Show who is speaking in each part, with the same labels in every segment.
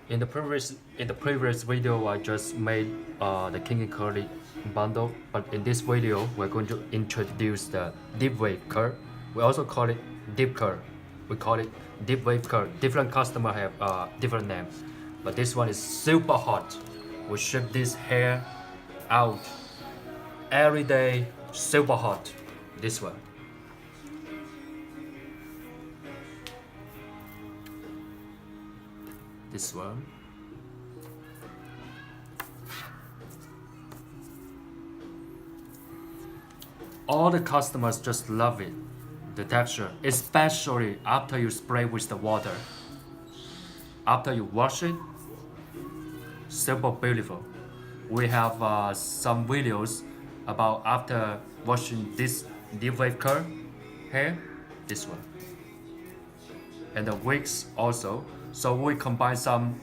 Speaker 1: In the previous video, I just made the King and Curly bundle, but in this video, we're going to introduce the deep wave curl. We also call it deep curl. We call it deep wave curl. Different customer have different name, but this one is super hot. We ship this hair out every day, super hot. This one. This one. All the customers just love it, the texture, especially after you spray with the water. After you wash it, super beautiful. We have some videos about after washing this deep wave curl hair, this one. And the wigs also. So we combine some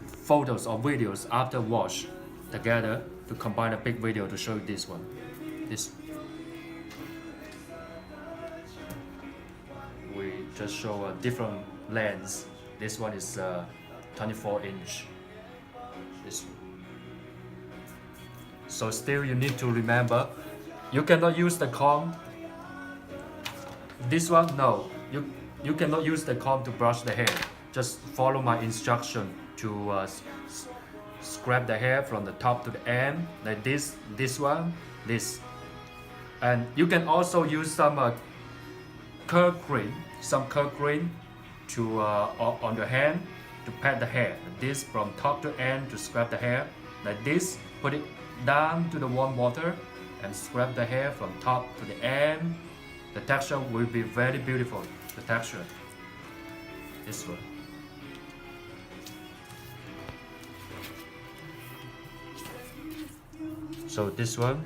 Speaker 1: photos or videos after wash together to combine a big video to show you this one. This. We just show a different lens. This one is 24-inch. This one. So still you need to remember, you cannot use the comb. This one, no. You cannot use the comb to brush the hair. Just follow my instruction to scrap the hair from the top to the end, like this one, this. And you can also use some curl cream, to on your hand to pat the hair. This from top to end to scrap the hair, like this. Put it down to the warm water and scrap the hair from top to the end. The texture will be very beautiful. The texture, this one. So this one,